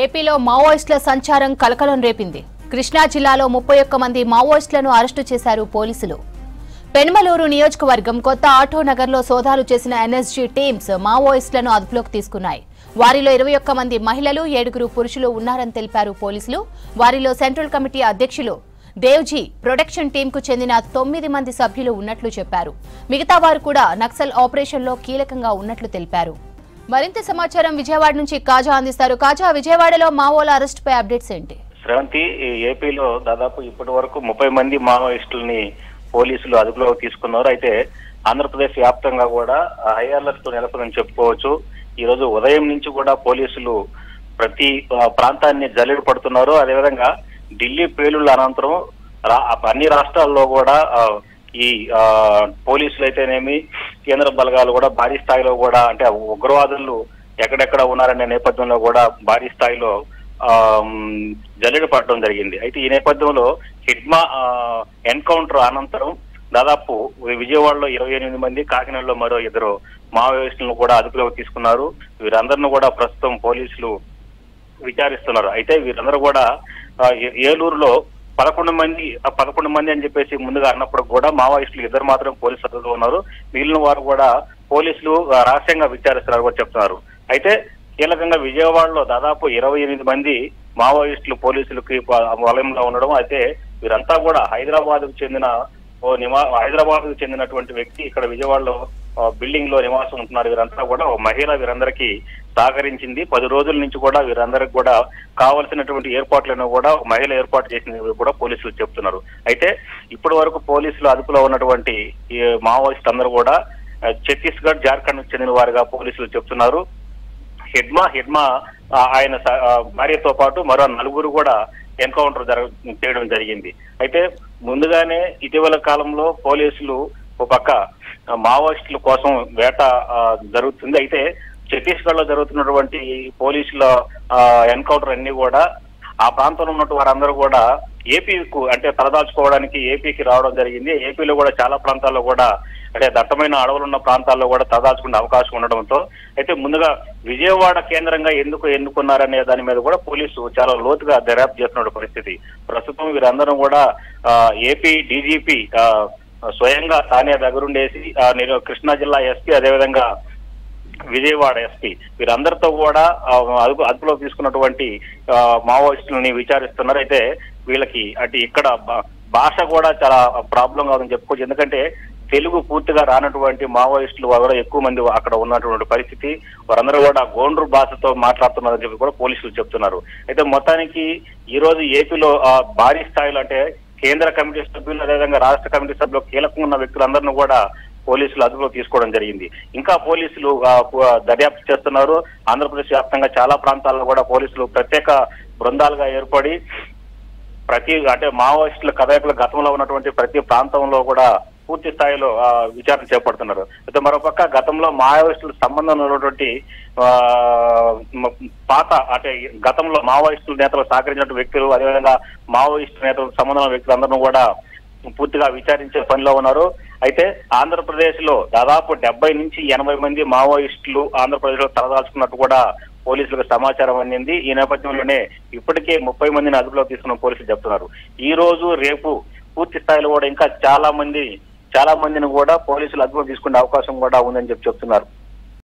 ఏపీలో మావోయిస్టుల సంచారం కలకలం రేపింది. కృష్ణా జిల్లాలో 31 మంది మావోయిస్టులను అరెస్టు చేశారు పోలీసులు. పెనమలూరు నియోజకవర్గం కొత్త ఆటో నగర్లో సోదాలు చేసిన ఎన్ఎస్జీ టీమ్స్ మావోయిస్టులను అదుపులోకి తీసుకున్నాయి. వారిలో 21 మంది మహిళలు, 7 పురుషులు ఉన్నారని తెలిపారు పోలీసులు. వారిలో సెంట్రల్ కమిటీ అధ్యక్షులు దేవ్జీ ప్రొటెక్షన్ టీంకు చెందిన 9 మంది సభ్యులు ఉన్నట్లు చెప్పారు. మిగతా వారు కూడా నక్సల్ ఆపరేషన్లో కీలకంగా ఉన్నట్లు తెలిపారు. మరింత సమాచారం విజయవాడ నుంచి కాజా అందిస్తారు. కాజా, విజయవాడలో మావోల అరెస్ట్ పై అప్డేట్స్ ఏంటి? శ్రవంతి, ఏపీలో దాదాపు ఇప్పటి వరకు 30 మంది మావోయిస్టులని పోలీసులు అదుపులోకి తీసుకున్నారు. అయితే ఆంధ్రప్రదేశ్ వ్యాప్తంగా కూడా హై అలర్ట్ నెలకొందని చెప్పుకోవచ్చు. ఈ రోజు ఉదయం నుంచి కూడా పోలీసులు ప్రతి ప్రాంతాన్ని జల్లెడ పడుతున్నారు. అదేవిధంగా ఢిల్లీ పేలుళ్ల అనంతరం అన్ని రాష్ట్రాల్లో కూడా ఈ పోలీసులు అయితేనేమి, కేంద్ర బలగాలు కూడా భారీ స్థాయిలో కూడా అంటే ఉగ్రవాదులు ఎక్కడెక్కడ ఉన్నారనే నేపథ్యంలో కూడా భారీ స్థాయిలో జల్లెడ పడడం జరిగింది. అయితే ఈ నేపథ్యంలో హిడ్మా ఎన్కౌంటర్ అనంతరం దాదాపు విజయవాడలో 28 మంది, కాకినాడలో మరో 2 మావోయిస్టులను కూడా అదుపులోకి తీసుకున్నారు. వీరందరిని కూడా ప్రస్తుతం పోలీసులు విచారిస్తున్నారు. అయితే వీరందరూ కూడా ఏలూరులో 11 మంది అని చెప్పేసి ముందుగా అన్నప్పుడు కూడా మావోయిస్టులు 2 మాత్రం పోలీసు అదుపులో ఉన్నారు. మిగిలిన వారు కూడా పోలీసులు రహస్యంగా విచారిస్తున్నారు కూడా చెప్తున్నారు. అయితే కీలకంగా విజయవాడలో దాదాపు 28 మంది మావోయిస్టులు పోలీసులకి వలయంలో ఉండడం. అయితే వీరంతా కూడా హైదరాబాద్ కు చెందినటువంటి వ్యక్తి ఇక్కడ విజయవాడలో బిల్డింగ్ లో నివాసం ఉంటున్నారు. వీరంతా కూడా మహిళ వీరందరికీ సహకరించింది. 10 రోజుల నుంచి కూడా వీరందరికి కూడా కావలసినటువంటి ఏర్పాట్లను కూడా మహిళ ఏర్పాటు చేసింది కూడా పోలీసులు చెప్తున్నారు. అయితే ఇప్పటి వరకు పోలీసులు అదుపులో ఉన్నటువంటి ఈ మావోయిస్ట్ అందరూ కూడా ఛత్తీస్గఢ్, జార్ఖండ్ చెందిన వారిగా పోలీసులు చెప్తున్నారు. హిడ్మా ఆయన భార్యతో పాటు మరో 4 కూడా ఎన్కౌంటర్ చేయడం జరిగింది. అయితే ముందుగానే ఇటీవల కాలంలో పోలీసులు ఒక పక్క మావోయిస్టుల కోసం వేట జరుగుతుంది. అయితే ఛత్తీస్గఢ్ లో జరుగుతున్నటువంటి పోలీసుల ఎన్కౌంటర్ అన్ని కూడా ఆ ప్రాంతంలో ఉన్నటువంటి వారందరూ కూడా ఏపీకు అంటే తలదాల్చుకోవడానికి ఏపీకి రావడం జరిగింది. ఏపీలో కూడా చాలా ప్రాంతాల్లో కూడా అంటే దట్టమైన అడవులు ఉన్న ప్రాంతాల్లో కూడా తలదాల్చుకునే అవకాశం ఉండడంతో అయితే ముందుగా విజయవాడ కేంద్రంగా ఎందుకు ఎన్నుకున్నారనే దాని మీద కూడా పోలీసు చాలా లోతుగా దర్యాప్తు చేస్తున్న పరిస్థితి. ప్రస్తుతం వీరందరూ కూడా ఏపీ డీజీపీ స్వయంగా తానే దగ్గరుండేసి కృష్ణా జిల్లా ఎస్పీ, అదేవిధంగా విజయవాడ ఎస్పీ వీరందరితో కూడా అదుపులో తీసుకున్నటువంటి మావోయిస్టులని విచారిస్తున్నారు. అయితే వీళ్ళకి అటు ఇక్కడ భాష కూడా చాలా ప్రాబ్లం కాదని చెప్పుకోవచ్చు. ఎందుకంటే తెలుగు పూర్తిగా రానటువంటి మావోయిస్టులు కూడా ఎక్కువ మంది అక్కడ ఉన్నటువంటి పరిస్థితి. వారందరూ కూడా గోండ్రు భాషతో మాట్లాడుతున్నారని చెప్పి కూడా పోలీసులు చెప్తున్నారు. అయితే మొత్తానికి ఈ రోజు ఏపీలో భారీ స్థాయిలో అంటే కేంద్ర కమిటీ సభ్యులు, అదేవిధంగా రాష్ట్ర కమిటీ సభ్యులు కీలకంగా ఉన్న వ్యక్తులందరినీ కూడా పోలీసులు అదుపులో తీసుకోవడం జరిగింది. ఇంకా పోలీసులు దర్యాప్తు చేస్తున్నారు. ఆంధ్రప్రదేశ్ వ్యాప్తంగా చాలా ప్రాంతాల్లో కూడా పోలీసులు ప్రత్యేక బృందాలుగా ఏర్పడి అంటే మావోయిస్టుల కదలికల గతంలో ఉన్నటువంటి ప్రతి ప్రాంతంలో కూడా పూర్తి స్థాయిలో విచారణ చేపడుతున్నారు. అయితే మరోపక్క గతంలో మావోయిస్టులకు సంబంధం ఉన్నటువంటి పాత అంటే గతంలో మావోయిస్టుల నేతలు సహకరించిన వ్యక్తులు, అదేవిధంగా మావోయిస్టు నేతలకు సంబంధం వ్యక్తులందరూ కూడా పూర్తిగా విచారించే పనిలో ఉన్నారు. అయితే ఆంధ్రప్రదేశ్ లో దాదాపు 70 నుంచి 80 మంది మావోయిస్టులు ఆంధ్రప్రదేశ్ లో తలదాల్చుకున్నట్టు కూడా పోలీసులకు సమాచారం అందింది. ఈ నేపథ్యంలోనే ఇప్పటికే 30 మందిని అదుపులో తీసుకున్న పోలీసులు చెప్తున్నారు. ఈ రోజు రేపు పూర్తి స్థాయిలో కూడా ఇంకా చాలా మందిని కూడా పోలీసులు అదుపులో తీసుకునే అవకాశం కూడా ఉందని చెప్తున్నారు.